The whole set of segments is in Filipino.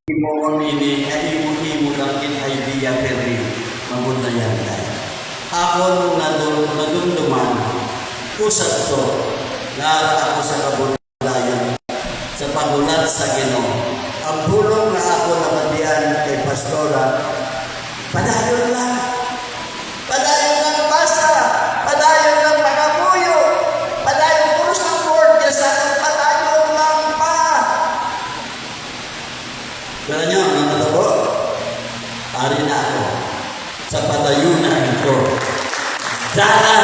mo kami ini imo lang in idea pero magundayan tayo. Ako nung nadumduman, kusat to, lahat ako sa kabulayan, sa pagulat sa Ginoo. Ang bulong na ako nabatian kay Pastora, padayon lang basa, padayon lang pagapuyo, padayon puros ng Lord, sa padayon lang pa. Kaya nyo, ang natabo, ari na ako sa padayunan ko. Dahil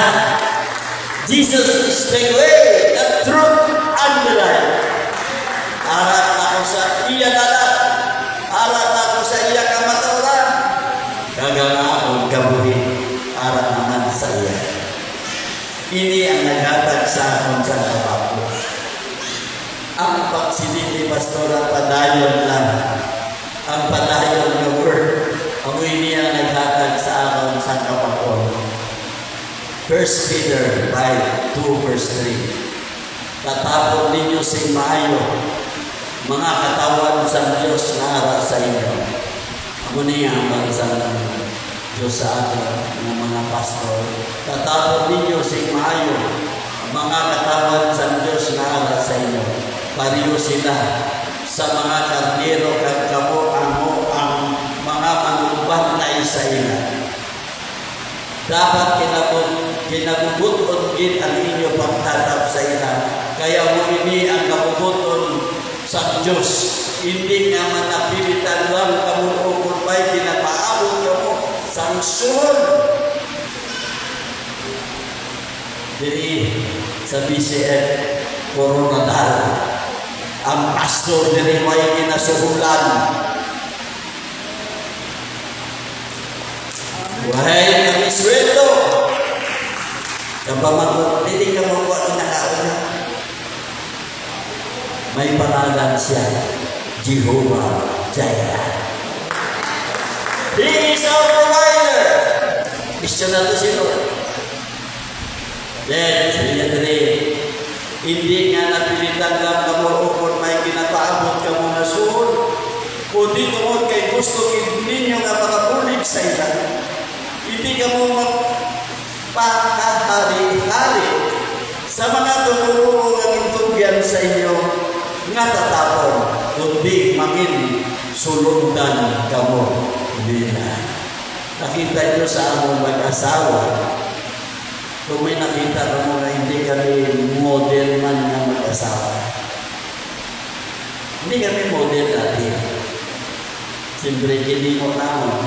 Jesus is the way, the truth, and the life. Arat ako sa iya dalat, arat ako sa iya kamaturan, kagana akong kabuhi, arat naman sa iya. Ini ang naghatag sa akong sa kapapo. Ang pagsilili Pastora, padayon lang. Ang padayon na word, ang ini ang naghatag sa akong sa kapapo. 1 Peter 2 verse 3. Tatapon ninyo si maayo, mga katawan sa Diyos na ara sa inyo. Ako niya ang bansang ng Diyos sa atin ng mga pastor. Tatapon ninyo si maayo, mga katawan sa Diyos na ara sa inyo. Pariyo sila sa mga karnero kag kamo ang mga manubantay sa ila. Dapat kinabubuton gid ang inyo pagtatap sa ila. Kaya mo ini ang kabubuton sa Diyos. Hindi nga manapilitan lang kamo kung may ginapaabot kamo sanksyon. Diri sa BCF Coronadal, ang pastor diri may ginasuhulan. Wahai kami sweldo. Kapag hindi ka makuha ng nakauna, may pangalan siya, Jehovah Jireh. He is our provider. Christian na ito sino. Then, hindi nga napilitan lang kamo kung may ginapaabot ka mo na suhod. Kung dito mo kay gusto ninyo nga makapulig sa ila, hindi ka mo magpakahari-hari sa mga tumulong ang intugyan sa inyo nga tatapon, kundi mangin sulundan ka mo nila. Nakita nyo sa among mag-asawa, kung may nakita ka mo na hindi kami model man na mag-asawa. Hindi kami model natin. Siyempre, hindi mo naman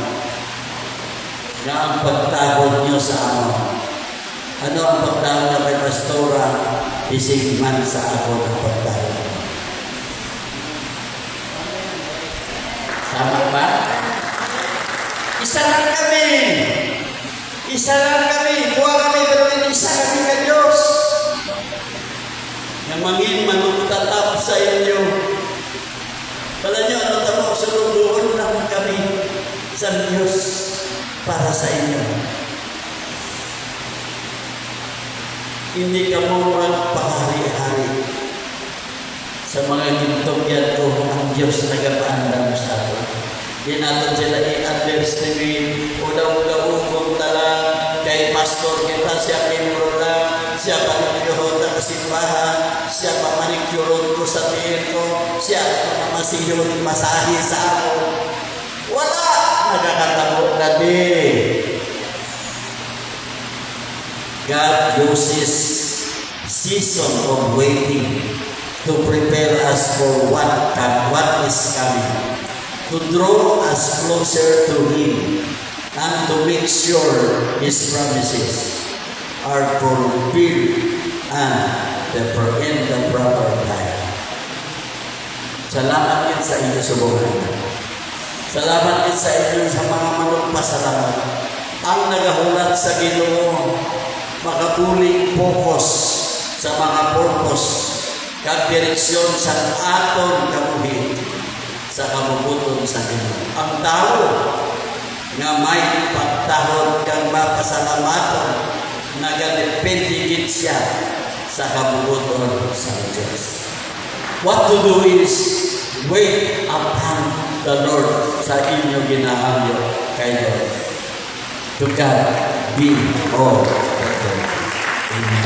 na ang pagtagod nyo sa ano. Ano ang pagtagod na kay Pastora? Isig man sa ako ng pagtagod. Tama ba? Isa lang kami. Isa lang kami. Kuha kami, pero hindi isa kami ka Diyos. Na mangin manugtatap sa inyo. Pala nyo, ano tamo, surudoon lang kami sa Diyos para sa inyo. Hindi ka mo magpahari-hari sa mga gintugyan ko ang Diyos nagapaandam sa atin. Di natin sila i-underestimate, udaw-udawugong talang kay pastor kita, siya membro lang, siya panikyohon na kasimbahan, siya pamanikyohon ko sa tingin ko, siya pamasiyon masahi sa ako. Wala! Nagkakatamo na din. God uses season of waiting to prepare us for what is coming, to draw us closer to Him, and to make sure His promises are fulfilled and in the proper time. Salamat din sa inyo sa buhay. Salamat din sa inyo sa mga manugpasalamat. Ang nagahulat sa Ginoo, makapuling focus sa mga purpose kag direksyon sa aton kabuhi sa kabubuton sa Ginoo. Ang tao nga may pagtahod kang mapasalamaton, nagadepende gid siya sa kabubuton sa Diyos. What to do is wait upon the the Lord sa inyo ginahamyo kay Lord. To God be all the glory. Amen.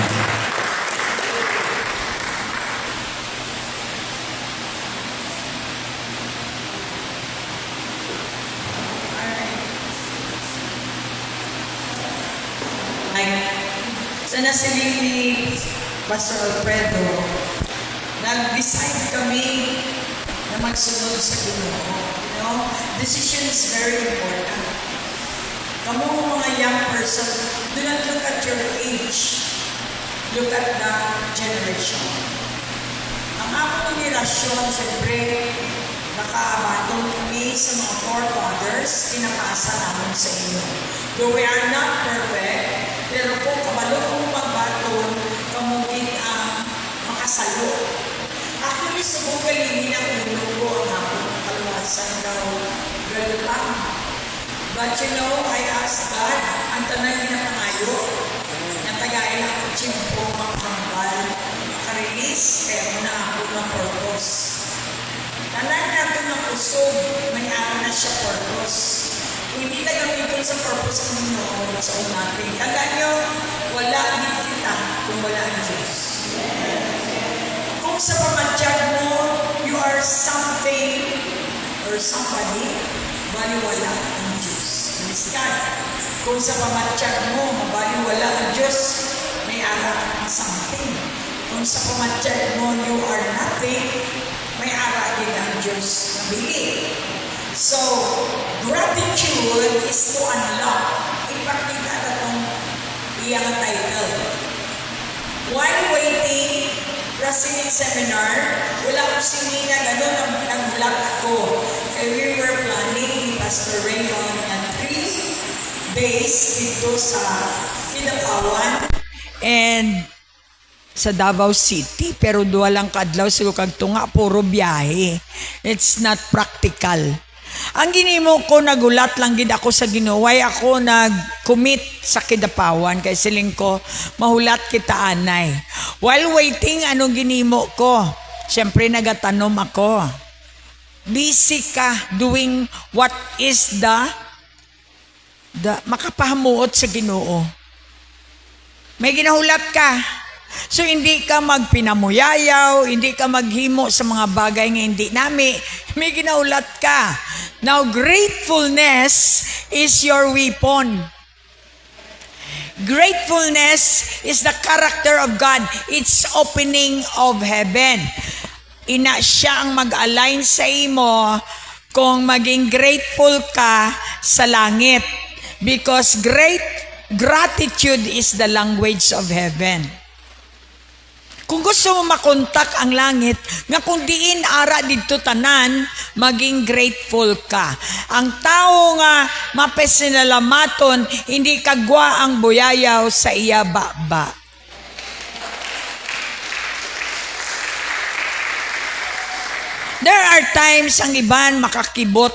Sa nasiling ni Pastor Alfredo, nag-decide kami na magsunod sa Ginoo. You know, decision is very important. Kamu mga young person, do not look at your age. Look at the generation. Ang among generasyon, siyempre, naka-abandon kami sa mga forefathers, pinapasa namin sa inyo. Though we are not perfect, pero kung kabalo kong magbaton, kamugin ang makasalo. Actually, subong galingin ang ulo ko ang hapon ng kaluwasan daw, girl lang. But you know, I asked God, ang tanay niya pangayo, na tagay lang ang tiyempo, makahambal, makarelease, kaya muna ako ng purpose. Tanay natin ng usog, may araw na siya purpose. Kung hindi tayo gamitin sa purpose ng Panginoon sa natin, tandaan nyo, wala din kita kung wala ang Diyos. Kung sa pamadyag mo, you are something or somebody, baliwala ang Diyos. Understand? Kung sa pamadyag mo, mabaliwala ang Diyos, may ara ang something. Kung sa pamadyag mo, you are nothing, may ara din ang Diyos na bigay. So, gratitude is to unlock. Ipakita na itong iyang title. While waiting, President Seminar, wala ko sinina, gano'n ang vlog ako. Kaya we were planning ni Pastor Raymond ng 3 days dito sa Kinapawan and sa Davao City. Pero duwa lang kadlaw siguro kag tunga, puro biyahe. It's not practical. Ang ginimo ko, nagulat lang gid ako sa Ginoo. Why ako nag-commit sa Kidapawan kay siling ko mahulat kita anay. While waiting, anong ginimo ko? Siyempre nagatanom ako. Busy ka doing what is the makapahamuot sa Ginoo. May ginahulat ka. So hindi ka magpinamuyayaw, hindi ka maghimo sa mga bagay nga hindi nami. May ginaulat ka. Now, gratefulness is your weapon. Gratefulness is the character of God. It's opening of heaven. Ina siya ang mag-align sa imo kung maging grateful ka sa langit. Because gratitude is the language of heaven. Kung gusto mo makontak ang langit, nga kung diin ara dito tanan, maging grateful ka. Ang tao nga mapesinalamaton, hindi kagwa ang buyayaw sa iya baba. There are times ang iban makakibot,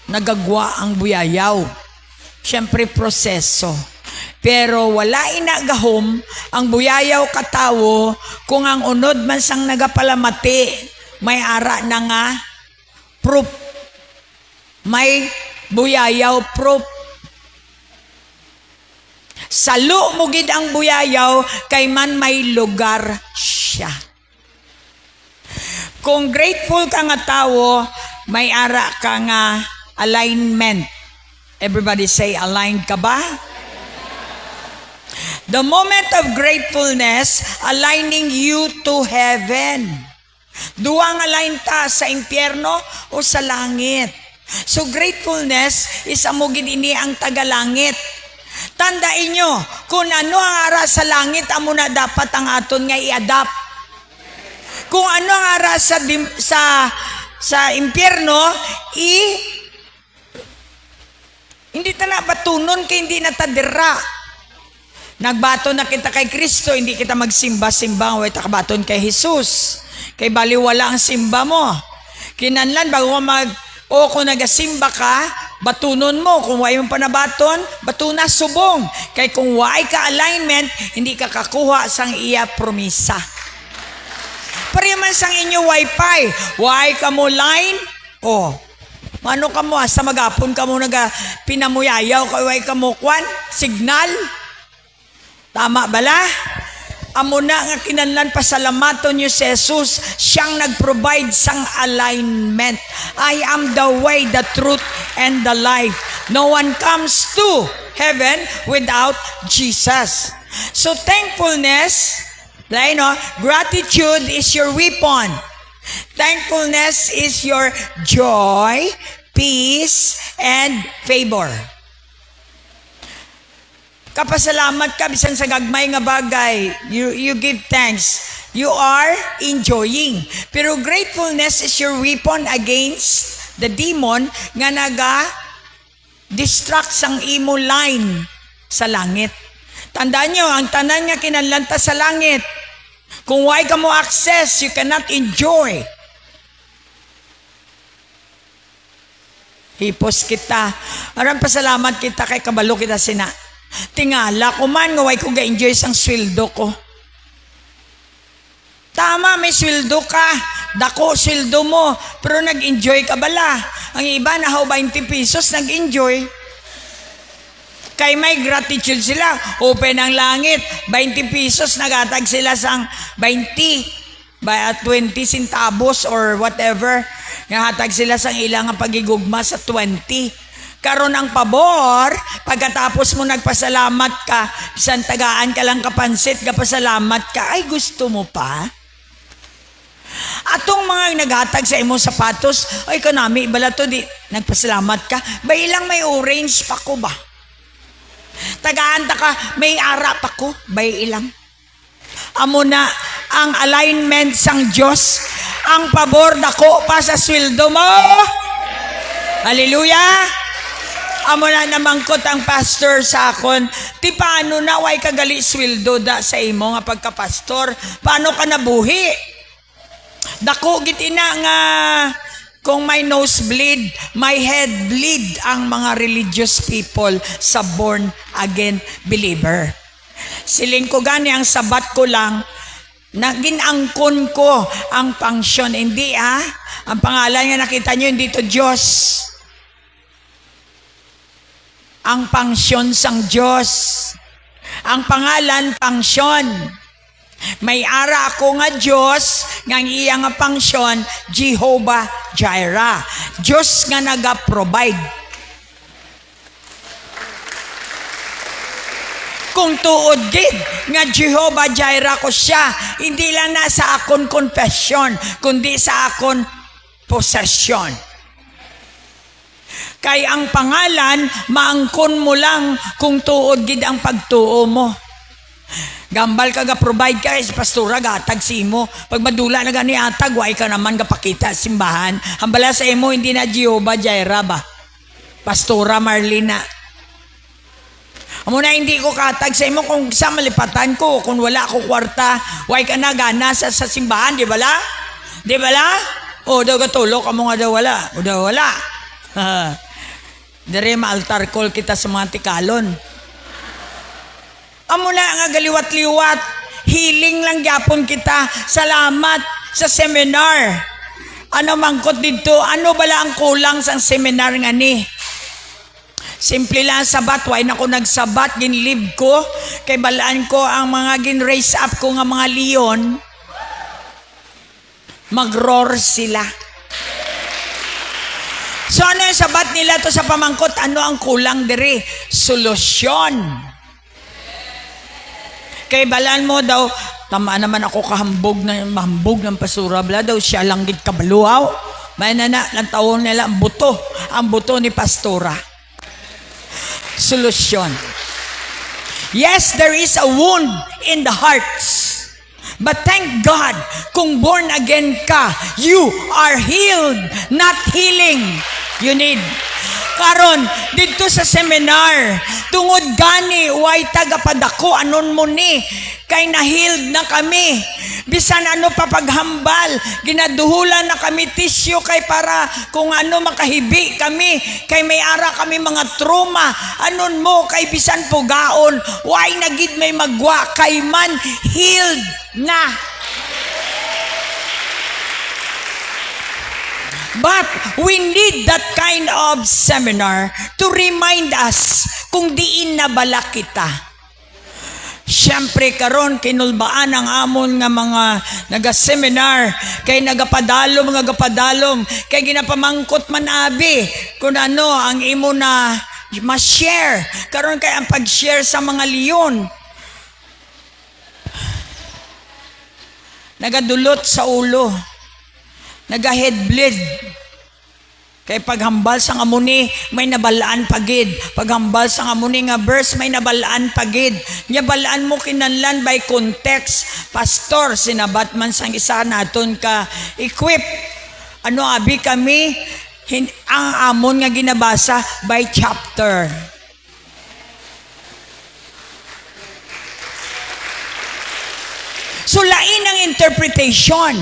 nagagwa ang buyayaw. Siyempre proseso. Pero wala inagahom ang buyayaw katawo kung ang unod man sang nagapalamati, may ara na nga proof. May buyayaw proof. Salo mo gid ang buyayaw kay man may lugar siya. Kung grateful ka nga tawo, may ara ka nga alignment. Everybody say, aligned ka ba? The moment of gratefulness, aligning you to heaven. Duwang align ta sa impyerno o sa langit. So gratefulness is amugid ini ang tagalangit. Tandain nyo, kung ano ang ara sa langit, amo na dapat ang aton nga i-adapt. Kung ano ang ara sa impyerno, hindi ta na batunon kay hindi na tadira. Nagbato na kita kay Kristo, hindi kita magsimba-simba, way takabaton kay Jesus. Kay baliwala ang simba mo. Kinanlan, bago kung nagasimba ka, batunon mo. Kung way mo panabaton, batuna subong. Kay kung way ka alignment, hindi ka kakuha sang iya promisa. Pariyaman sang inyo wifi, way ka mo line, Ano ka mo, sa magapon ka mo naga pinamuyayaw, kaway ka mo kwan, signal. Tama bala? Amo na nga kinanlan pasalamaton niyo si Jesus, siyang nag-provide sang alignment. I am the way, the truth, and the life. No one comes to heaven without Jesus. So thankfulness, gratitude is your weapon. Thankfulness is your joy, peace, and favor. Kapasalamat ka bisan sa gagmay nga bagay, you give thanks, you are enjoying. Pero gratefulness is your weapon against the demon nga distract sang imo line sa langit. Tandaan nyo, ang tanan nga kinalanta sa langit, kung why ka mo access, you cannot enjoy. Hipos kita. Maraming pasalamat kita kay kabalo kita sina. Tingala ko man, ngaway ko ga-enjoy sang sweldo ko. Tama, may sweldo ka. Dako, sweldo mo. Pero nag-enjoy ka bala. Ang iba, nahaw 20 pesos, nag-enjoy. Kay may gratitude sila. Open ang langit. 20 pesos, nagatag sila sang 20. 20 centavos or whatever. Nahatag sila sang ilang pagigugma sa 20. Karon ang pabor, pagkatapos mo nagpasalamat ka, isang tagaan ka lang kapansit, kapasalamat ka, ay gusto mo pa? Atong mga naghatag sa imong sapatos, ay kanami, bala to, di, nagpasalamat ka, ba ilang may orange pa ko ba? Tagaan ta ka, may ara pa ko, ba ilang? Amo na ang alignment sang Diyos, ang pabor dako pa sa sweldo mo. Hallelujah! Amo na namangkot ang pastor sa akon, ti paano na way kagali sweldo da sa imo nga pagkapastor? Paano ka nabuhi? Dako git ina nga kung may nosebleed, may head bleed ang mga religious people sa born again believer. Siling ko gani ang sabat ko lang, naginangkon ko ang function. Hindi ang pangalan nga nakita nyo, hindi to Diyos. Ang pangsyon sang Diyos. Ang pangalan, pangsyon. May ara ako nga Diyos, nga iya nga pangsyon, Jehovah Jireh. Diyos nga naga-provide. Kung tuod gid nga Jehovah Jireh ko siya, hindi lang na sa akon confession, kundi sa akon possession. Kay ang pangalan, maangkon mo lang kung tuod gid ang pagtuo mo. Gambal ka ga-provide ka, pastora gatag si imo. Pag madula na gani atag, way ka naman gapakita simbahan. Hambala sa imo, hindi na Jehovah Jireh ba? Pastora Marlina. Amo na hindi ko katag sa imo kung sa malipatan ko, kung wala ko kwarta, way ka na gana sa simbahan, di bala? Di bala? O daw gatulog, amo nga daw wala. O daw wala. Dere ma-altar call kita sa mga tikalon. Amo na nga galiwat-liwat, healing lang gyapon kita. Salamat sa seminar. Ano mangkot dito? Ano bala ang kulang sa seminar nga ni? Simple lang sabat, why na ko nagsabat, ginlib ko, kay balaan ko ang mga gin-raise up ko nga mga leon, mag-roar sila. So ano yung sabat nila to sa pamangkot? Ano ang kulang diri? Solusyon. Kay balaan mo daw, tama naman ako kahambog ng pasura, bla daw siya lang gid kabaluaw. May lang taon nila ang buto ni pastora. Solusyon. Yes, there is a wound in the hearts. But thank God, kung born again ka, you are healed, not healing. You need. Karon, dito sa seminar, tungod gani, way tagapadako, anon mo ni, kay na-healed na kami. Bisan ano pa paghambal, ginaduhulan na kami tisyo kay para kung ano makahibi kami, kay may ara kami mga trauma, anon mo, kay bisan pugaon, way nagid may magwa, kay man healed na. But we need that kind of seminar to remind us kung diin na bala kita. Siyempre karon kinulbaan ang amon nga mga naga-seminar, kay nagapadalom, kay ginapamangkot man abi kung ano ang imo na ma-share. Karon kay ang pag-share sa mga leon nagadulot sa ulo, naga-head bleed. Kay paghambal sa amuni may nabalaan pagid. Paghambal sa amuni nga verse may nabalaan pagid. Nya balaan mo kinahanglan by context. Pastor, sinabat man sang isa naton ka equip. Ano abi kami ang amon nga ginabasa by chapter. So lain ang interpretation.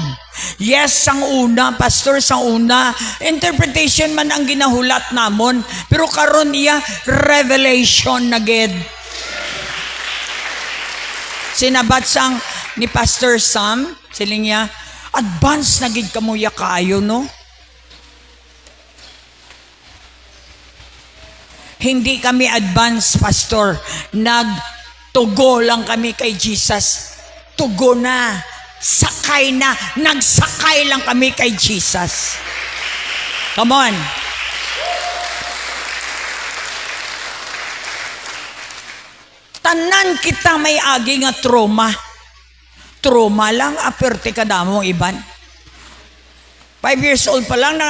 Yes, sang una, pastor, sang una, interpretation man ang ginahulat namon, pero karon iya revelation na gid. Sinabat sang ni Pastor Sam, siling niya, advance na gid kamuya kayo, no? Hindi kami advance, pastor. Nagtugo lang kami kay Jesus. Tugo na, sakay na, nagsakay lang kami kay Jesus. Come on. Tanan kita may agi nga trauma. Trauma lang, aperte ka damong iban. 5 years old pa lang na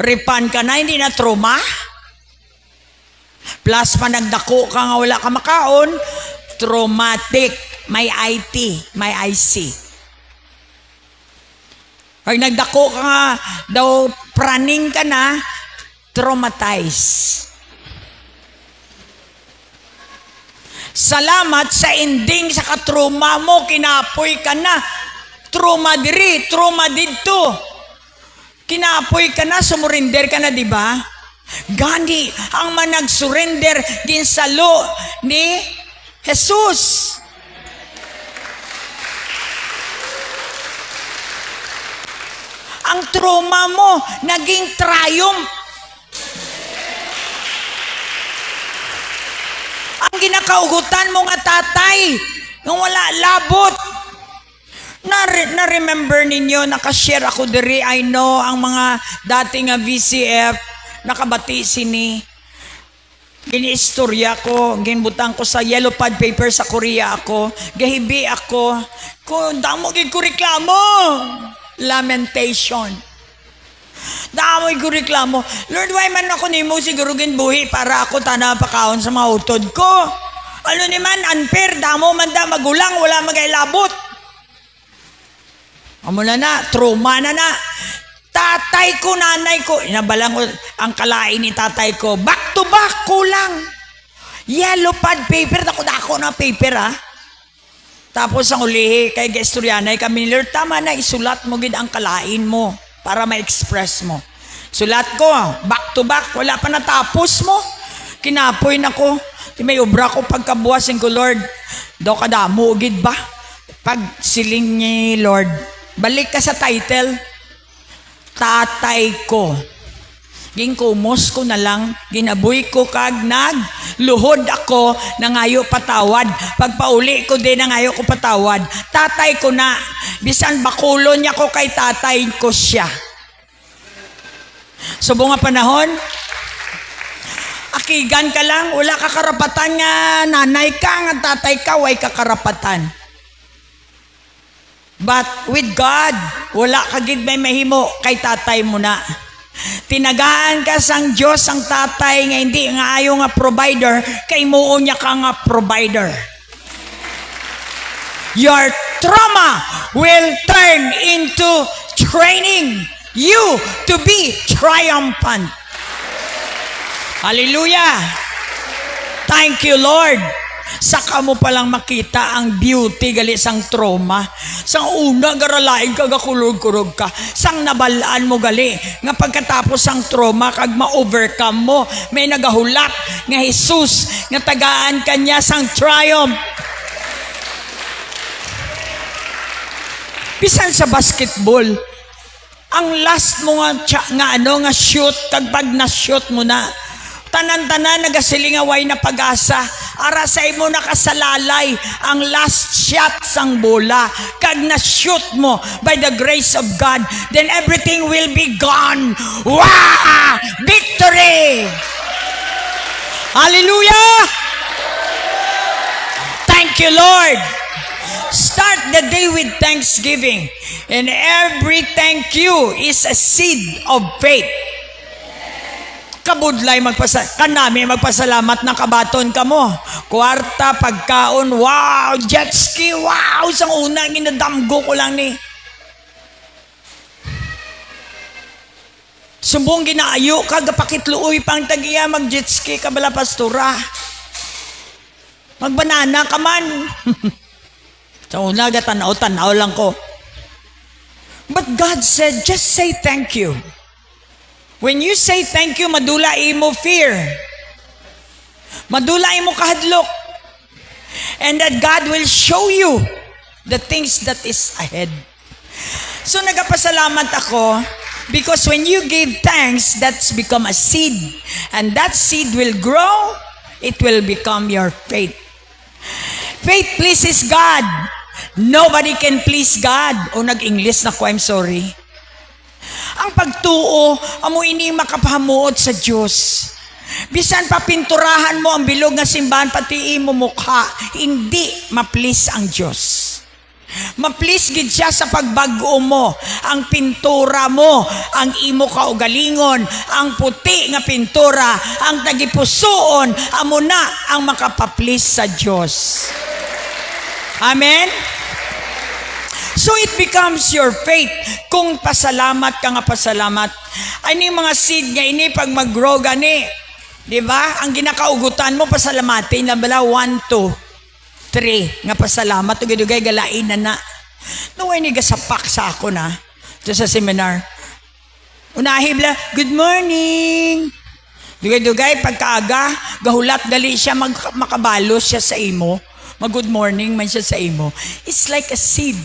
ripan ka na, hindi na trauma. Plus pa nagdako ka nga wala ka makaon, traumatic. May IT, may IC. Pag nagdako ka nga, daw praning ka na, traumatized. Salamat sa ending sa katrauma mo, kinapoy ka na. Trauma diri, trauma dito. Kinapoy ka na, sumurinder ka na, di ba? Gani ang manag-surrender ginsalo ni Jesus. Ang trauma mo naging triumph. Ang ginakaugutan mo nga tatay nung wala labot. Na-remember ninyo, nakashare ako diri, I know, ang mga dating VCF, nakabati sini. Giniistorya ko, ginbutang ko sa yellow pad paper sa Korea ako, gahibi ako, kung damo gid ko reklamo. Lamentation. Damoy ko reklamo, Lord, why man ako nimo siguro ginbuhi para ako tana pakaon sa mga utod ko? Ano ni man, unfair, damo man da magulang, wala magailabot. Amo na, trauma na. Tatay ko, nanay ko, inabalang ko ang kalain ni tatay ko, back to back, kulang. Yellow pad paper, dako na paper ha. Tapos ang ulihi, kay Gesturyanay kami, Lord, tama na, isulat mo gid ang kalain mo para ma-express mo. Sulat ko, back to back, wala pa natapos mo. Kinapoy na ko, may obra ko pagkabuhasin ko, Lord, daw kadamo gid ba? Pag siling ni Lord, balik ka sa title, tatay ko. Ginkumos ko na lang, ginabuy ko kag nagluhod ako nangayo patawad. Pagpauli ko din nangayo ko patawad. Tatay ko na, bisan bakulo niya ko kay tatay ko siya. Subong nga panahon, akigan ka lang, wala ka karapatan nga nanay ka, nga tatay ka, way ka karapatan. But with God, wala ka gid may mahimo kay tatay mo na. Tinagaan ka sang Diyos ang tatay nga hindi nga ayo nga provider, kay muo niya ka nga provider. Your trauma will turn into training you to be triumphant. Hallelujah! Thank you, Lord. Saka mo palang makita ang beauty gali sang trauma. Sang una garalain ka, gakulog-kulog ka. Sang nabalaan mo gali nga pagkatapos ang trauma kag ma-overcome mo, may nagahulat nga Jesus nga tagaan kanya sang triumph. Bisan sa basketball, ang last mo nga shoot, kag pag na-shoot mo na, tanan-tanan nagasilingaway na pag-asa, arasay mo nakasalalay ang last shot sang bola, kag na-shoot mo by the grace of God, then everything will be gone. Wow! Victory! Hallelujah! Thank you, Lord. Start the day with thanksgiving. And every thank you is a seed of faith. Kabudlay kanami magpasalamat na kabaton ka mo. Kwarta, pagkaon, wow, jet ski, wow, isang una, ginadamgo ko lang ni. Sumbong ginaayo, kagapakitluoy pang tagiya, mag jet ski, kabala pastura. Magbanana ka man. Sa una, tanaw lang ko. But God said, just say thank you. When you say thank you, madula imo fear. Madula imo kahadlok. And that God will show you the things that is ahead. So nagapasalamat ako because when you give thanks, that's become a seed. And that seed will grow. It will become your faith. Faith pleases God. Nobody can please God. O nag-English na ko, I'm sorry. Ang pagtuo, amo ini makapahamuot sa Diyos. Bisan pa pinturahan mo ang bilog na simbahan, pati imo mukha, hindi ma-please ang Diyos. Ma-please gid siya sa pagbago mo, ang pintura mo, ang imo kaugalingon, ang puti nga pintura, ang tagipusoon, amo na ang makapa-please sa Diyos. Amen? So it becomes your faith. Kung pasalamat ka nga pasalamat. Ay ni mga seed nga ini pag mag-grow gani. Diba? Ang ginakaugutan mo, pasalamatin na bala 1, 2, 3 nga pasalamat. Tugay-dugay galain na. Naway ni gasapak sa ako na. Ito sa seminar. Unahi bala, good morning. Dugay-dugay pagkaaga, gahulat gali siya, makabalos siya sa imo. Mag-good morning man siya sa imo. It's like a seed.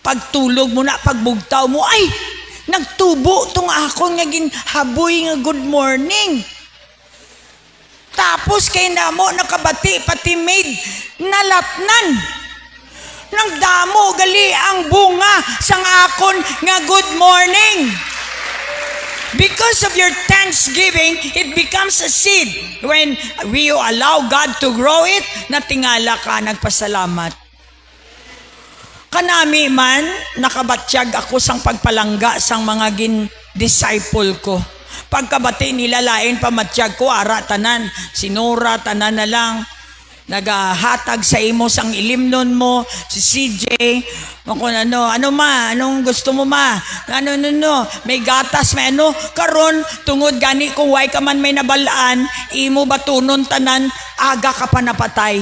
Pagtulog mo na, pagbugtaw mo, ay, nagtubo tong akong nga ginhaboy nga good morning. Tapos kay na mo, nakabati, pati maid, nalatnan. Nagdamo, gali ang bunga sang akon nga good morning. Because of your thanksgiving, it becomes a seed. When we allow God to grow it, natingala ka, nagpasalamat. Kanami man, nakabatsyag ako sang pagpalangga sang mga disciple ko. Pagkabati nila lain pamatsyag ko, ara tanan, sinura tanan na lang. Nagahatag sa imo sang ilimnon mo, si CJ, kung ano ma, anong gusto mo ma, ano, may gatas, may ano, karon tungod gani kung way ka man may nabalaan, imo batunon tanan, aga ka pa napatay.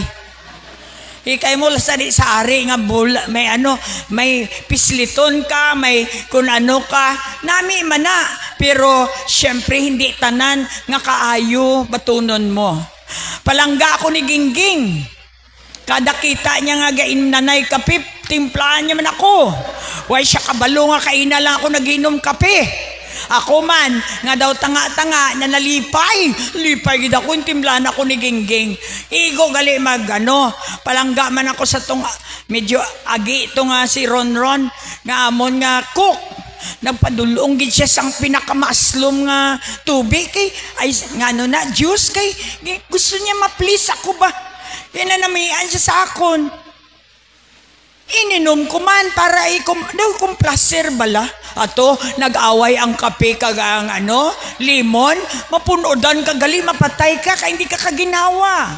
Ikay mo lasari sa ari nga bula, may ano, may pisliton ka, may kung ano ka, nami man na, pero syempre hindi tanan nga kaayo batunon mo. Palangga ako ni Gingging. Kada kita niya nga gain nanay kape, timplahan niya man ako. Way siya kabalo nga kaina lang ako naginom kape. Ako man, nga daw tanga-tanga na nalipay. Lipay gid ako, timplahan ako ni Gingging. Igo gali palangga man ako sa tong medyo agi ito nga si Ronron nga amon nga cook. Nagpadulong gid siya sang pinakamaslom nga tubig kay ay ngano na juice kay gusto niya ma-please ako ba. Inanamian siya sa akon. Ininom ko man para kung placer bala. Ato nag-away ang kape kag ang limon, mapunodan ka gali mapatay ka kay hindi ka kaginawa.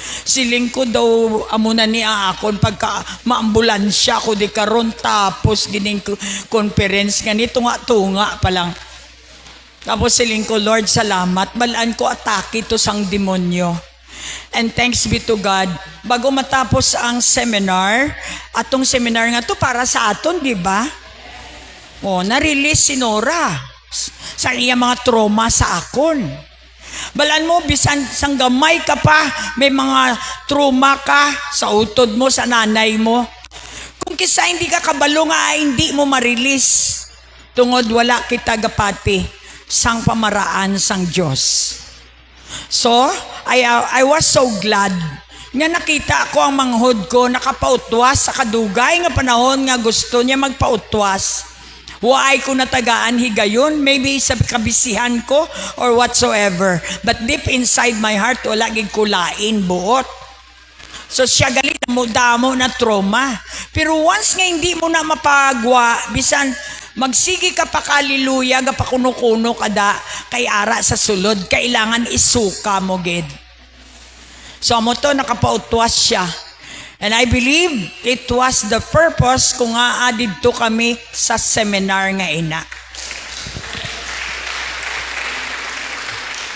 Siling ko daw amuna ni akon pagka maambulansya ko di karon tapos gining conference nga ni tunga pa lang. Tapos siling ko, Lord, salamat, balaan ko atake to sang demonyo. And thanks be to God, bago matapos ang seminar, atong seminar nga to para sa aton, di ba? Na-release si Nora sa iya mga trauma sa akon. Balaan mo, bisan sang gamay ka pa, may mga trauma ka sa utod mo, sa nanay mo. Kung kisa hindi ka kabalo nga, hindi mo ma-release. tungod wala kita gapati sang pamaraan sang Dios. So, I was so glad nga nakita ko ang manghod ko nakapautwas sa kadugay nga panahon nga gusto niya magpautwas. Waay ko natagaan higayon, maybe sa kabisihan ko or whatsoever. But deep inside my heart, wala gid ko lain buot. So siya galit mo damo na trauma. Pero once nga hindi mo na mapagwa, bisan magsigi ka pa kaliluya, gapakuno-kuno kada kay ara sa sulod, kailangan isuka mo gid. So mo to nakapautwas siya. And I believe it was the purpose kung nga dito kami sa seminar nga ina.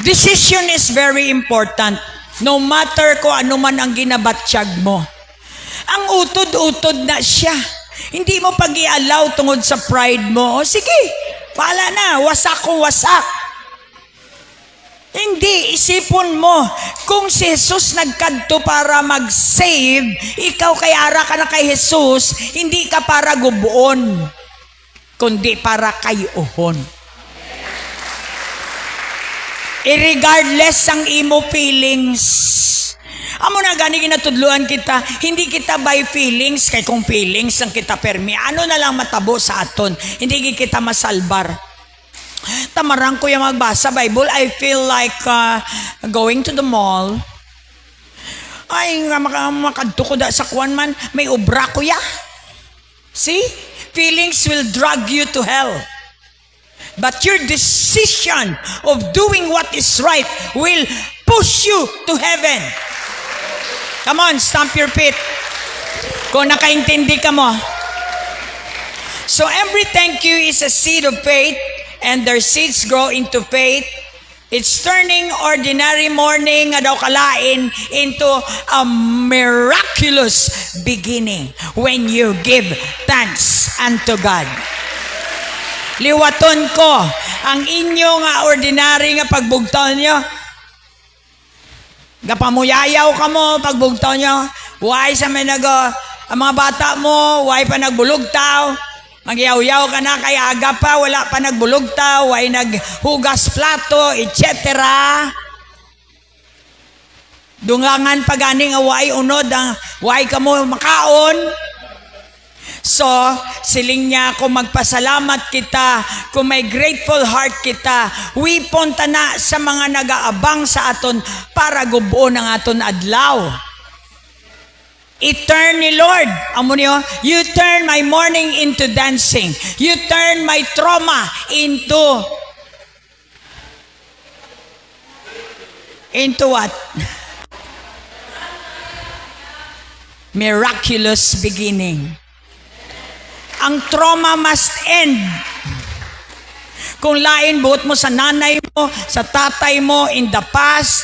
Decision is very important. No matter kung ano man ang ginabatsyag mo. Ang utod-utod na siya. Hindi mo pag-i-allow tungod sa pride mo. O sige, pala na, wasak ko wasak. Hindi, isipon mo, kung si Jesus nagkadto para mag-save, ikaw kay ara ka na kay Jesus, hindi ka para gubuon, kundi para kay uhon. Irregardless ang imo feelings. Amo na gani ginatudluan kita, hindi kita by feelings, kay kung feelings ang kita permi, ano na lang matabo sa aton, hindi kita masalbar. Tamarang ko yung magbasa Bible, I feel like going to the mall. Ay, makadto ko da sa kuwan man, may obra ko ya. See? Feelings will drag you to hell. But your decision of doing what is right will push you to heaven. Come on, stamp your feet. Kung nakaintindi ka mo. So every thank you is a seed of faith, and their seeds grow into faith. It's turning ordinary morning nga daw kalain into a miraculous beginning when you give thanks unto God. Liwaton ko ang inyo nga ordinary nga pagbugtaw nyo. Gapamuyayaw ka mo pagbugtaw nyo. Why sa may ang mga bata mo, why pa nagbulugtaw? Magyaw-yaw ka na kay aga pa, wala pa nagbulugtaw, ay naghugas plato, etc. Dungangan pa ganing away unod, why ka mo makaon. So, siling niya kung magpasalamat kita, kung may grateful heart kita, wipon ta na sa mga nagaabang sa aton para gubuon ang aton adlaw. Eternal Lord, amo niyo, you turn my morning into dancing. You turn my trauma into what? Miraculous beginning. Ang trauma must end. Kung lain buot mo sa nanay mo, sa tatay mo in the past,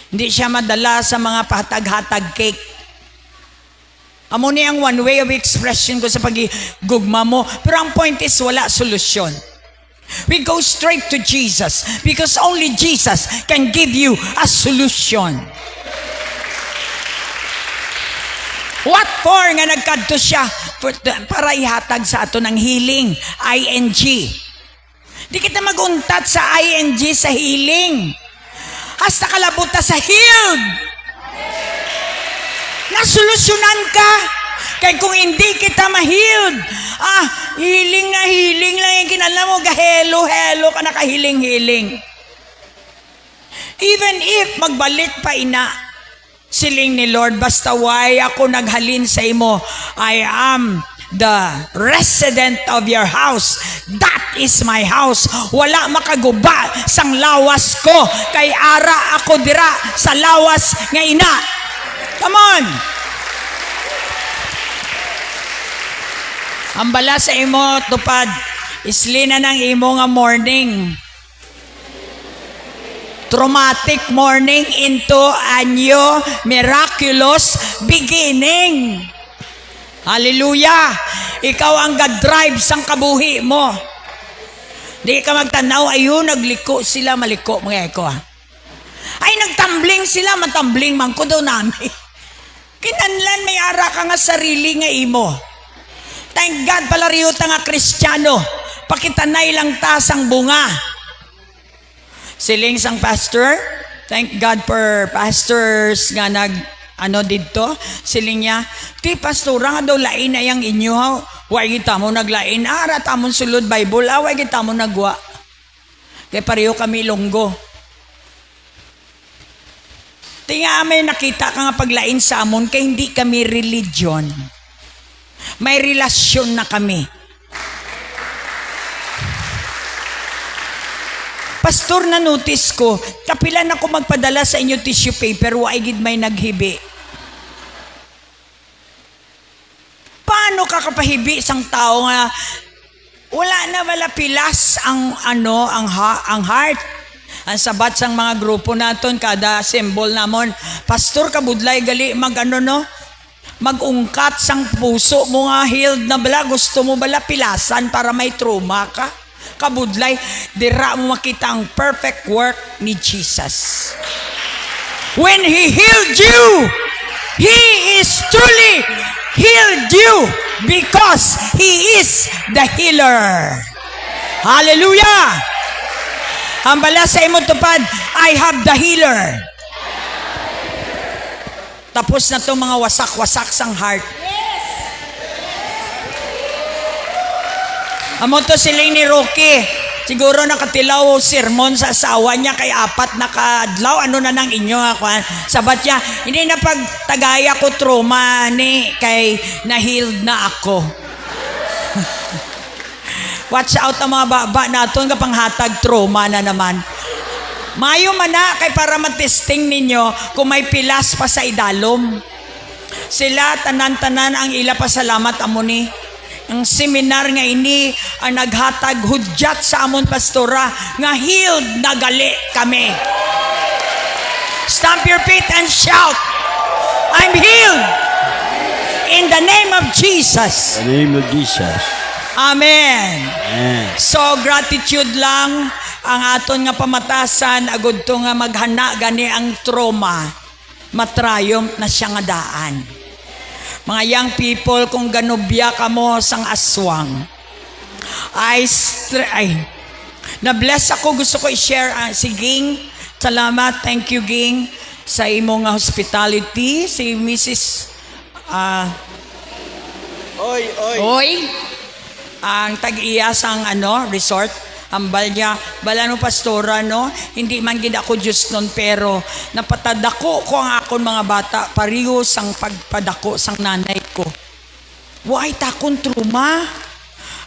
hindi siya madala sa mga pahatag-hatag cake. Amo ni ang one way of expression ko sa pagigugma mo. Pero ang point is, wala solusyon. We go straight to Jesus because only Jesus can give you a solution. What for nga nagkadto siya? Para ihatag sa ato ng healing. ING. Di kita maguntat sa ING sa healing. Hasta kalabuta sa healed. Nasolusyonan ka. Kaya kung hindi kita ma-healed, healing lang yung kinala mo, gahelo-helo ka na kahiling-hiling. Even if magbalik pa ina, siling ni Lord, basta why ako naghalin sa imo, I am the resident of your house. That is my house. Wala makaguba sang lawas ko, kay ara ako dira sa lawas nga ina. Come on. Ang bala sa imo tupad, islina ng imo nga morning. Traumatic morning into a new miraculous beginning. Hallelujah. Ikaw ang God-drive sang kabuhi mo. Di ka magtanaw, ayun, nagliko sila, maliko, mga eko. Ay, nagtambling sila, matambling man ko daw namin. Kinanlan may ara ka nga sarili nga imo. Thank God pala riyo ta nga Kristiyano. pakitanay lang tasang bunga. Siling sang pastor, thank God for pastors nga dito, siling niya, ti pastora nga daw lain na yang inyo ha, way kita mo naglain, ara tamon sulod Bible, way kita mo nagwa. Kaya pareho kami longgo. Tinga may nakita ka nga paglain sa amon, kaya hindi kami religion. May relasyon na kami. Pastor, na notice ko, kapilan ako magpadala sa inyo tissue paper, way gid may naghibi. Paano ka kapahibi sang tao nga wala na wala pilas ang heart? Ang sabat sang mga grupo naton kada symbol namon, pastor kabudlay gali magungkat sang puso mo nga healed na bala, gusto mo bala pilasan para may trauma ka? Kabudlay, dira mo makita ang perfect work ni Jesus. When He healed you, He is truly healed you because He is the healer. Hallelujah! Ang bala sa imo tupad, I have the healer. Tapos na to mga wasak-wasak sang heart. Amo to sila ni Rocky. Siguro nakatilaw sermon sa asawa niya kay 4 na kadlaw. Ano na nang inyo ako? Sabat niya, hindi na pagtagaya ko trauma ni kay na-healed na ako. Watch out ang mga baba naton kapang hatag trauma na naman. Mayo man na kay para matesting ninyo kung may pilas pa sa idalom. Sila tanan-tanan ang ila pasalamat amo ni. Ang seminar nga ini ang naghatag hudyat sa amon pastora nga healed na gali kami. Stamp your feet and shout, I'm healed in the name of Jesus. In the name of Jesus. Amen. Amen. So gratitude lang ang aton nga pamatasan agud to nga maghana gani ang trauma matrayom na siya nga daan. Mga young people, kung ganubya ka mo sang aswang, na-bless ako, gusto ko i-share si Ging. Salamat, thank you Ging sa imong hospitality. Si Mrs. Oy, ang tag-iya sang resort. Ambal niya, bala no pastora no, hindi man gid ako Diyos nun, pero napatadako ko ang akon mga bata, pariho sang pagpadako sang nanay ko. Why takon trauma?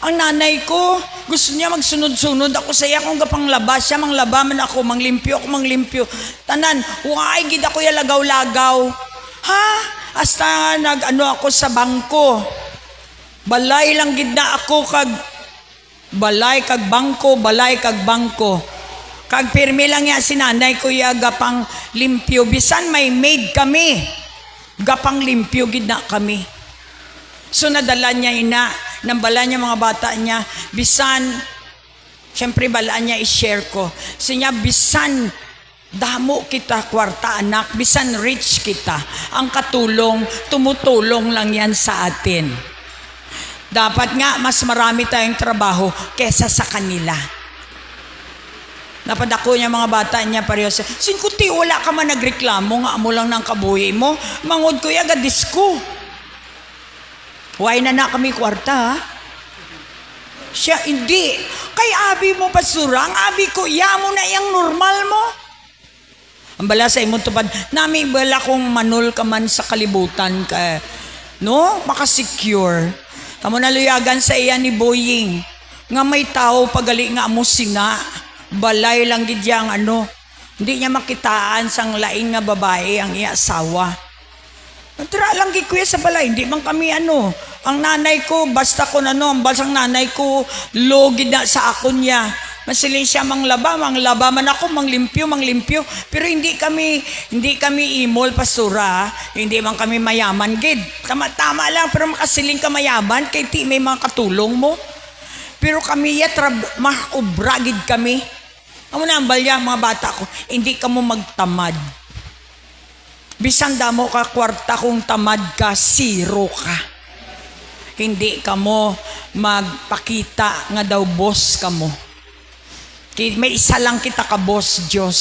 Ang nanay ko, gusto niya magsunod-sunod ako sa iya kung gapang laba, siya manglaba man ako, manglimpyo ako, manglimpyo. Tanan, why gid ako lagaw-lagaw? Ha? Hasta ako sa bangko. Balay lang gid na ako balay kag bangko. Kag pirmi lang ya si nanay ko ya gapang limpyo. Bisan may maid kami. Gapang limpyo gid na kami. So nadala niya nang bala niya mga bata niya. Bisan, syempre bala niya i-share ko. Sinya bisan damo kita kwarta anak. Bisan rich kita. Ang katulong, tumutulong lang yan sa atin. Dapat nga mas marami tayong trabaho kesa sa kanila. Napadako niya mga bata niya pareho sa, sinkuti wala ka man nagreklamo nga amo lang ng kabuhi mo. Mangod ko yaga disko. Why na kami kwarta ha? Siya hindi. Kay abi mo pasura, ang abi ko, mo na yung normal mo. Ang bala sa imong tupad, nami bala kong manul ka man sa kalibutan ka, no? Makasecure. Amo naluyagan sa iya ni Boying nga may tao pagali nga amo sina balay lang gid yang hindi niya makitaan sang laing nga babae ang iya asawa. Natira lang gid kuya sa balay, hindi man kami ang nanay ko basta ko ang basang nanay ko logid na sa akon niya. Masilin siya manglaba man ako, manglimpyo, pero hindi kami imol pastora, hindi man kami mayaman gid. Tama lang, pero makasiling ka mayaman kay ti may mga katulong mo. Pero kami makubra gid kami. Amo na ang balya mga bata ko, hindi ka mo magtamad. Bisan damo ka kwarta kung tamad ka, zero ka. hindi kamo magpakita nga daw boss kamo. May isa lang kita ka boss, Diyos.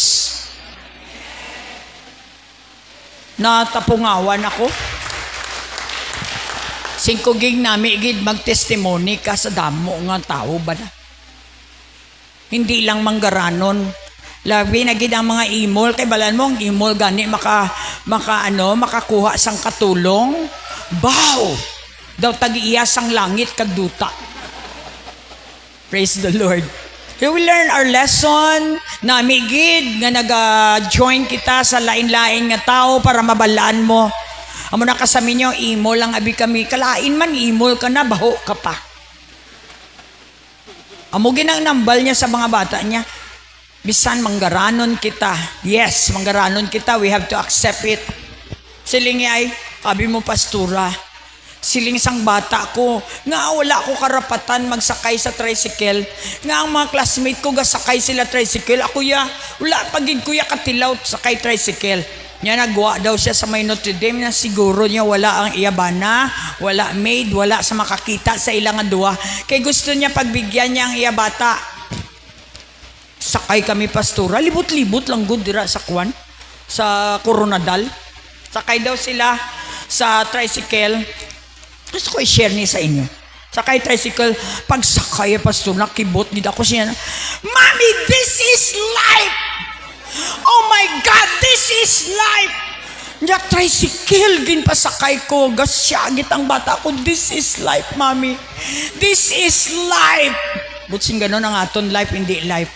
Natapungawan ako. 5 gig nami gid mag-testimony ka sa damo nga tao ba na? Hindi lang manggaranon. Labi na gid ang mga imol kay balan mo ang imol gani makakuha sang katulong. Bow! Daw tag-iyas ang langit kag duta. Praise the Lord. We will learn our lesson na amigid nga nag-join kita sa lain-lain nga tao para mabalaan mo. Amo na kasami nyo, imol lang abi kami. Kalain man, imol ka na, baho ka pa. Amo ginang nambal niya sa mga bata niya. Bisan manggaranon kita. Yes, manggaranon kita. We have to accept it. Siling ay, abi mo pastura. Siling sang bata ko, nga wala ko karapatan magsakay sa tricycle. Nga ang mga classmate ko gasakay sila tricycle. Ako wala pagig kuya katilaw sakay tricycle. Nya nagwa daw siya sa may Notre Dame na siguro niya wala ang iyabana, wala maid, wala sa makakita sa ilang duwa. Kay gusto niya pagbigyan niya ang iyabata. Sakay kami pastora, libot-libot lang gud dira sa Kwan, sa Coronadal. Sakay daw sila sa tricycle. Gusto ko i-share niya sa inyo. Sakay tricycle, pagsakay pastor, nakibot nid ako siya. Mommy, this is life! Oh my God, this is life! Nya tricycle, ginpasakay ko. Gasyagit ang bata ko. This is life, mommy. This is life. Butsing ganon ang aton life, hindi life.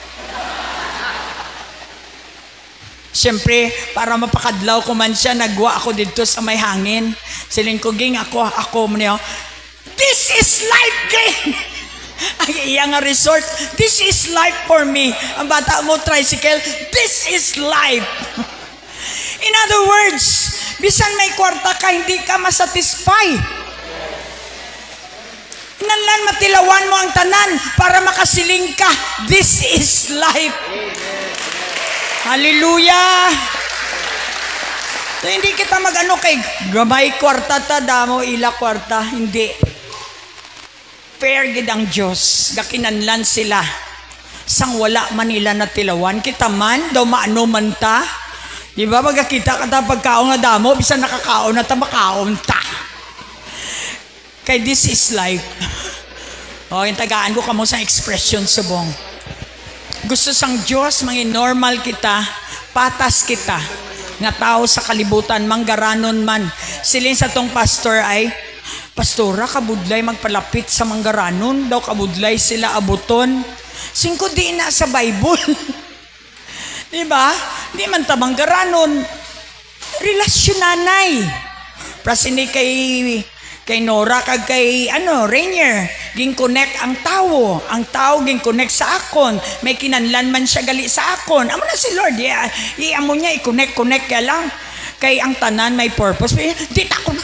Siyempre, para mapakadlaw ko man siya, nagwa ako dito sa may hangin. Siling ko, ging, ako mo niyo. This is life, ging! Ang iyang resort, this is life for me. Ang bata mo, tricycle, this is life. In other words, bisan may kwarta ka, hindi ka masatisfy. Nanlan matilawan mo ang tanan para makasiling ka. This is life. Hallelujah! So, hindi kita mag-ano kay gamay kwarta ta, damo ila kwarta. Hindi. Fair gid ang Diyos. Gakinanlan sila. Sang wala man nila natilawan. Kita man, daw maano man ta. Diba, magkakita ka ta pagkaon nga damo, bisan nakakaon na ta, makaon ta. Kay this is life. O, yung tagaan ko kamo sa expression subong. Gusto sang Diyos, mangin normal kita, patas kita, nga tao sa kalibutan, manggaranon man. Silin sa tong pastor ay, pastora, kabudlay magpalapit sa manggaranon, daw kabudlay sila abuton. 5 di na sa Bible. Diba? Di man ta manggaranon. Relasyonanay. Prasini kay Nora kag kay Rainier ging connect ang tao ging connect sa akon, may kinanlan man siya gali sa akon. Amo na si Lord amo niya i-connect ka lang kay ang tanan may purpose. Di ta ko na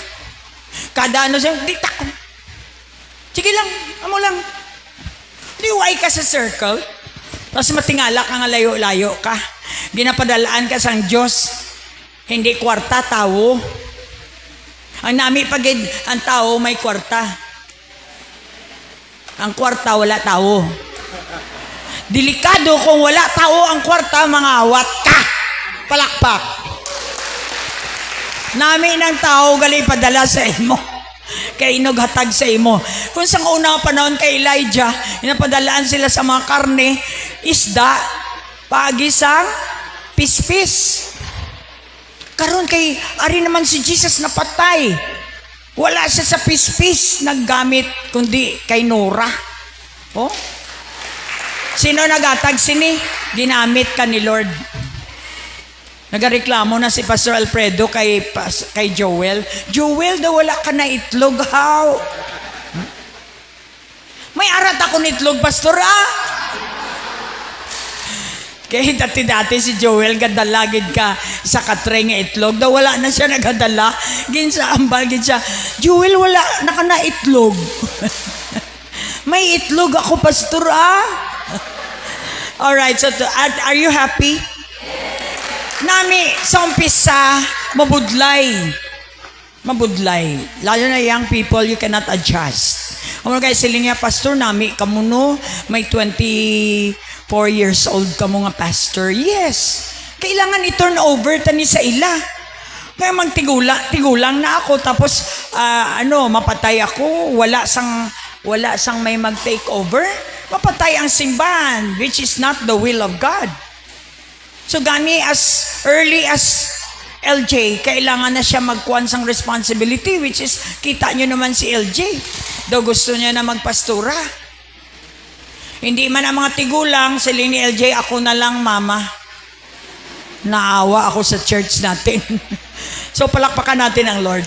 kada siya, di ta ko na. Sige lang, amo lang liway ka sa circle tapos matingala ka nga layo-layo ka, ginapadalaan ka sang Diyos, hindi kwarta tao. Ang nami pagid ang tao may kwarta. Ang kwarta wala tao. Delikado kung wala tao ang kwarta, mga awat ka. Palakpak. Nami ng tao gali padala sa imo. Kay inughatag sa imo. Kung sa unang panahon kay Elijah, inapadalaan sila sa mga karne, isda, pagisang, pispis. Karon kay ari naman si Jesus napatay. Wala siya sa pispis naggamit kundi kay Nora. Oh? Sino nagatag sini? Ginamit ka ni Lord. Nagareklamo na si Pastor Alfredo kay Joel. Joel, daw wala ka na itlog. How? May arat ako na itlog, Pastor, Kaya dati si Joel gadalagid ka sa katre nga itlog. Daw wala na siya nagadala. Ginsa ambal siya. Joel, wala na ka na itlog. May itlog ako, Pastor, Alright, so are you happy? Nami sa umpisa mabudlay. mabudlay. Lalo na young people, you cannot adjust. Ano guys, siling nga, pastor, nami ka mo no, may 24 years old ka mo nga pastor. Yes, kailangan i-turn over tani sa ila. Kaya tigulang na ako, tapos mapatay ako, wala sang may mag-take over. Mapatay ang simbahan, which is not the will of God. So gani, as early as LJ, kailangan na siya magkuhan sang responsibility, which is, kita nyo naman si LJ. Daw gusto niya na magpastura. Hindi man ang mga tigulang, sila ni LJ, ako na lang, mama. Naawa ako sa church natin. So, palakpakan natin ang Lord.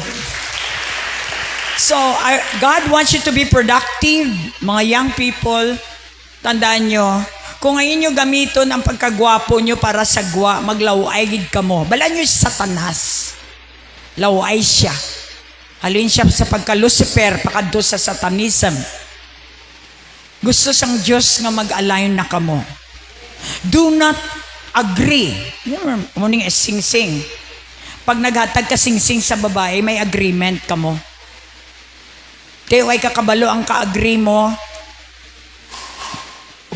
So, God wants you to be productive. Mga young people, tandaan nyo, kung ngayon nyo gamiton ang pagkagwapo nyo para sa gwa, maglaway gid ka mo. Bala nyo si Satanas. Laway siya. Halin siya sa pagka-Lucifer, pakadto sa Satanism. Gusto sang Diyos nga mag-align na ka mo. Do not agree. Muning sing-sing. Pag naghatag ka sing-sing sa babae, may agreement ka mo. Kaya kakabalo ang ka-agree mo,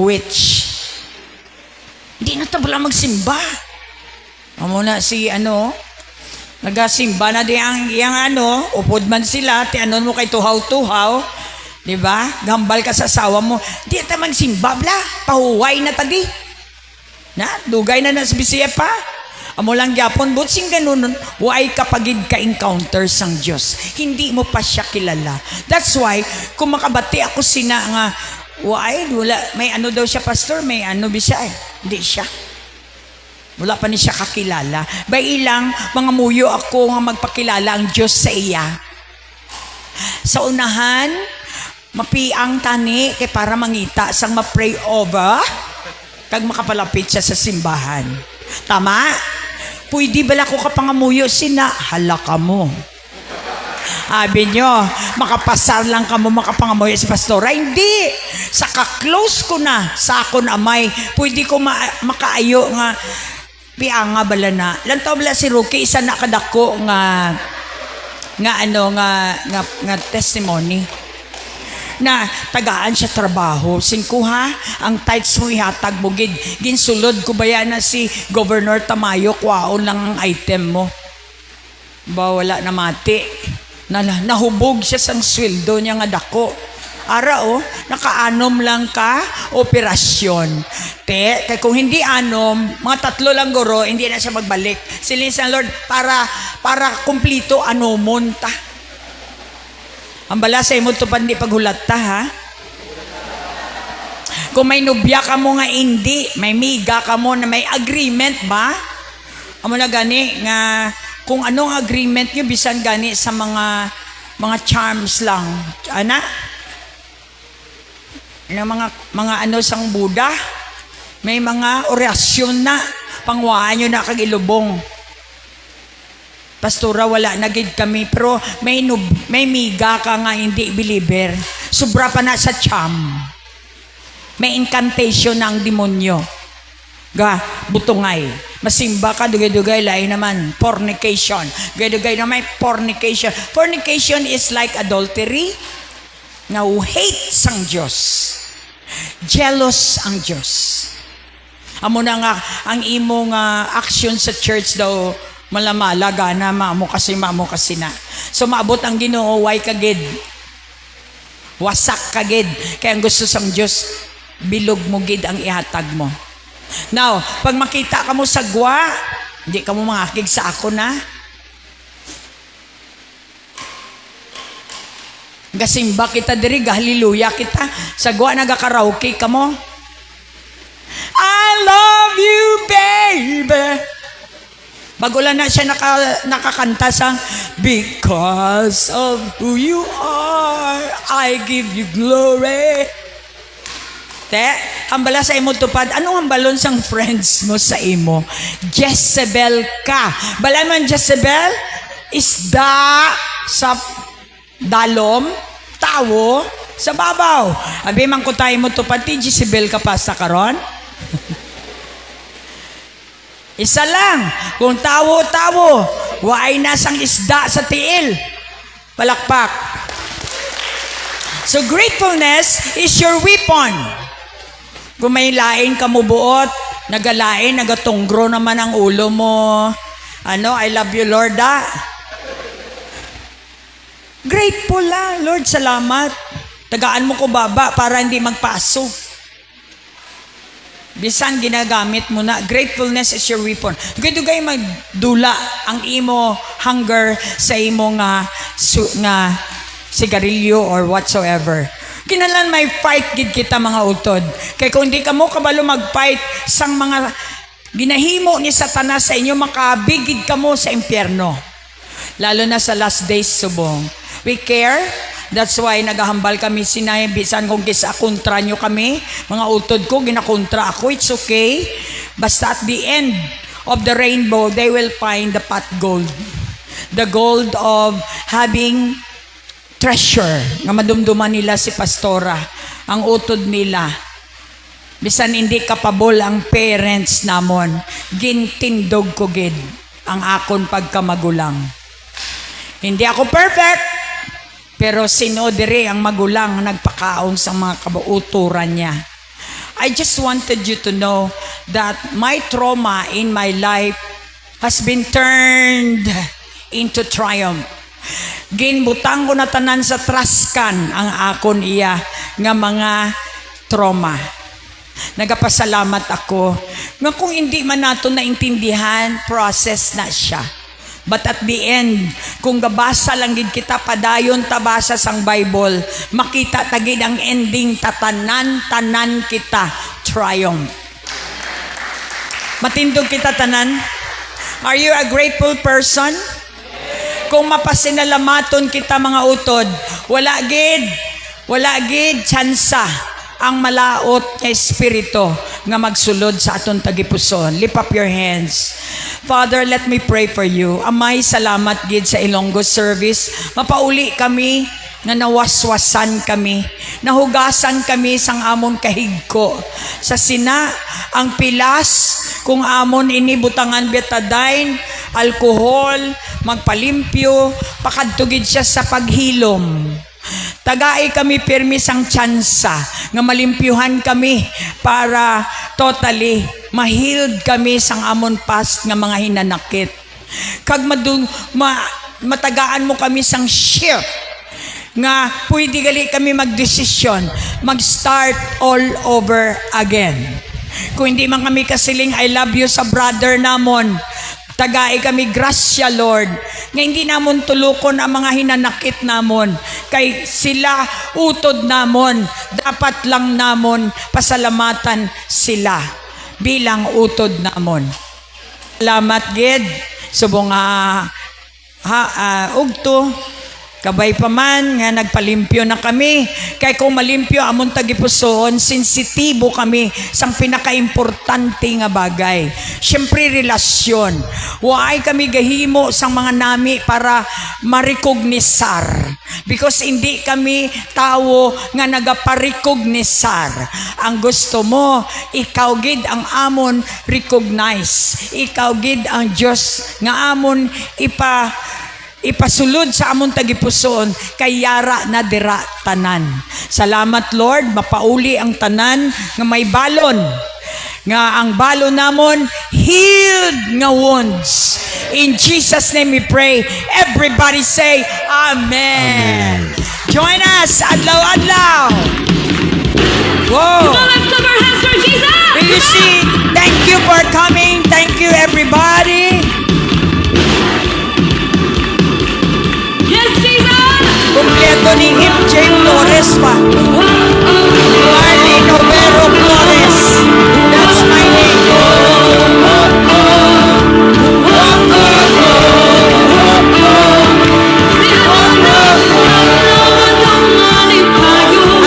which hindi na tabla magsimba. Muna si nagasimba na di ang upod man sila, mo kay tuhaw-tuhaw, di ba? Gambal ka sa asawa mo, di ta magsimba bla, pahuway na tadi. Na, dugay na sa Bisaya pa. Amo lang gyapon, but sing ganun, why kapagid ka-encounter sang Diyos? Hindi mo pa siya kilala. That's why, kung makabati ako sina nga, why, wala, may daw siya, pastor, may bisya eh. Hindi siya. Wala pa ni siya kakilala. Bay ilang, mga muyo ako nga magpakilala ang Diyos sa iya. Sa unahan, mapiang tani, kay para mangita, sang ma-pray over, kag makapalapit siya sa simbahan. Tama? Pwede bala ko kapangamuyo sina, halaka mo. Sabi nyo, makapasar lang ka mo makapangamoy si pastora. Hindi. Saka close ko na sa akon amay. Pwede ko makaayo nga pianga bala na. Lantaw bala si Ruki, isa na kadako nga testimony. Na tagaan siya trabaho. Singkuha, ang tights mo ihatag mo. Ginsulod ko ba yan na si Governor Tamayo, kwaon lang ang item mo. Ba wala na mati. Nahubog siya sang sweldo niya nga dako. Ara nakaanom lang ka operasyon. Kay kung hindi mga 3 lang guro, hindi na siya magbalik. Silin sa Lord para kumplito anomon ta. Ang bala sa imo to pandi paghulat ta ha. Kung may nubya ka mo nga hindi, may miga ka mo na may agreement ba? Amo na gani nga kung anong agreement nyo, bisan gani sa mga charms lang. Mga sang Buddha, may mga orasyon na, pangwaan nyo na kagilubong. Pastora, wala na gid kami, pero may miga ka nga hindi believer. Sobra pa na sa charm. May incantation ng demonyo. Butungay. Masimba ka, dugay-dugay, lain naman. Fornication. Dugay-dugay naman, fornication. Fornication is like adultery. Now, hate sang Diyos. Jealous ang Diyos. Amo na nga, ang imong action sa church daw, malamala, gana, maamo kasi na. So, maabot ang Ginoo, way kagid. Wasak kagid. Kaya ang gusto sang Diyos, bilog mo gid ang ihatag mo. Now, pag makita ka mo sa gwa, hindi ka mo mangakig sa ako na. Gasimba kita diri, hallelujah kita. Sa gwa, nagakaraoke ka mo. I love you, baby. Bago lang na siya nakakanta sang because of who you are, I give you glory. Hambala sa imo tupad. Anong hambalon sang friends mo sa imo? Jezebel ka. Bala man Jezebel? Isda sa dalom, tawo sa babaw. Abi man ko tayo mo tupad, ti Jezebel ka pa sa karon? Isa lang. Kung tawo-tawo, waay nasang isda sa tiil. Palakpak. So gratefulness is your weapon. Kung may lain ka mo buot, nagalain, nagatunggro naman ang ulo mo. I love you, Lord, Grateful lang, Lord, salamat. Tagaan mo ko baba para hindi magpaso. Bisan ginagamit mo na. Gratefulness is your weapon. Dugay magdula ang imo hunger sa imo nga sigarilyo or whatsoever. Kinalan may fight gid kita mga utod. Kay kung di ka mo kabalo mag-fight sang mga ginahimo ni Satanas sa inyo, makabigid ka mo sa impyerno. Lalo na sa last days subong. We care. That's why nagahambal kami sinay, bisan kung kisa kontra nyo kami, mga utod ko, ginakontra ako, it's okay. Basta at the end of the rainbow, they will find the pot gold. The gold of having treasure. Nga madumduman nila si Pastora, ang utod nila. Bisan hindi kapabol ang parents namon, gintindog ko gid ang akon pagkamagulang. Hindi ako perfect, pero sino diri ang magulang nagpakaon sa mga kabauturan niya. I just wanted you to know that my trauma in my life has been turned into triumph. Ginbutang ko na tanan sa traskan ang akon iya nga mga trauma. Nagapasalamat ako. Nga kung hindi man nato naintindihan, process na siya. But at the end, kung gabasa lang gid kita padayon tabasa sang Bible, makita tagid ang ending tatanan kita triumph. Matindog kita tanan. Are you a grateful person? Kung mapasinalamaton kita mga utod, wala gid tsansa ang malaot nga espiritu nga magsulod sa aton tagipuson. Lift up your hands. Father, let me pray for you. Amay, salamat gid sa Ilonggo service. Mapauli kami nga nawaswasan kami, nahugasan kami sang amon kahigko. Sa sina ang pilas kung amon inibutangan betadine, alkohol, magpalimpyo, pakadtugid siya sa paghilom. Tagai kami pirmi sang tsansa nga malimpyuhan kami para totally ma-healed kami sang amon past nga mga hinanakit. Kag matagaan mo kami sang shift nga pwede gali kami magdesisyon, mag-start all over again. Kung hindi man kami kasiling I love you sa brother namon, tagai kami grasya Lord, nga hindi namon tulukon ang mga hinanakit namon, kay sila utod namon, dapat lang namon pasalamatan sila bilang utod namon. Salamat gid subong ugto kabay pa man nga nagpalimpyo na kami. Kay kung malimpyo amon tagipusoon, sensitibo kami sang pinakaimportante nga bagay. Siyempre relasyon. Waay kami gahimo sang mga nami para marikognisar. Because hindi kami tao nga nagaparikognisar. Ang gusto mo, ikaw gid ang amon recognize. Ikaw gid ang Diyos nga amon ipasulod sa amon tagipuson kay yara na dira tanan. Salamat Lord, mapauli ang tanan nga may balon, nga ang balon namon healed nga wounds. In Jesus name we pray. Everybody say Amen. Join us adlaw-adlaw. Whoa. Come on, let's clap our hands for Jesus. Will you see? Thank you for coming. Thank you everybody. Yes, Jesus. Kumpleto ni Hip Jane Flores pa. Marlene Overo Flores. That's my name.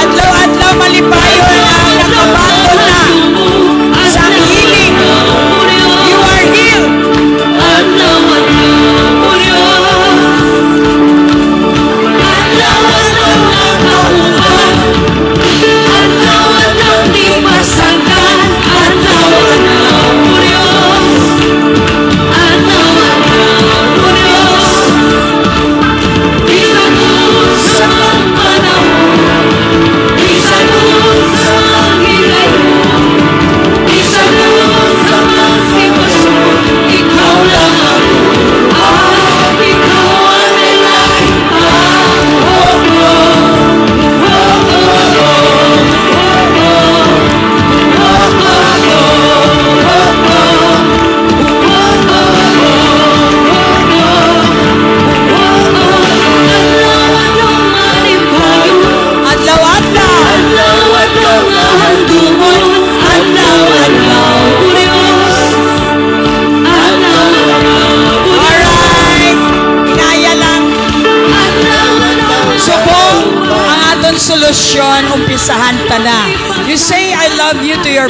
Adlaw-adlaw malipayo na nakabato na sa healing. You are healed.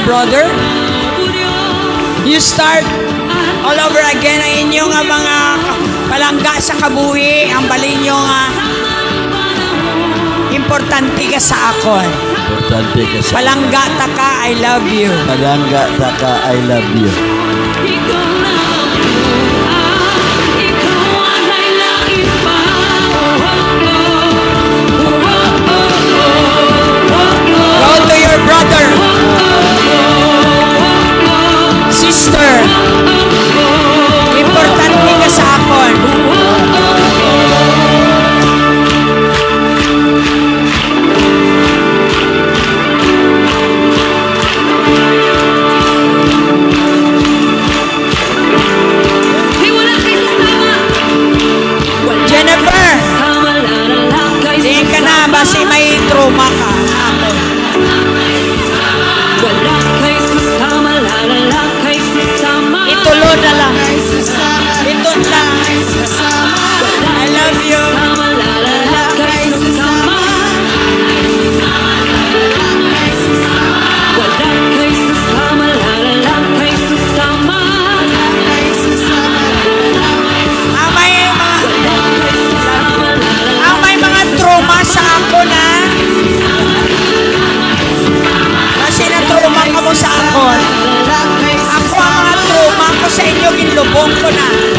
brother. You start all over again ang inyong mga palangga sa kabuhi. Ang balin nyo nga, importante ka sa akon. Importante ka sa Palangga ta ka, I love you. palangga taka, I love you. Go to your brother, sister. Importante ka sa akon. Jennifer, tingin ka na, basi may trauma ka. Akon. Itulo na lang. Ito lang. I love you. Ang may mga trauma sa ako na. Kasi na-trauma ka mo sa ako. Ako ang mga trauma ko sa inyo, ginlubong ko na.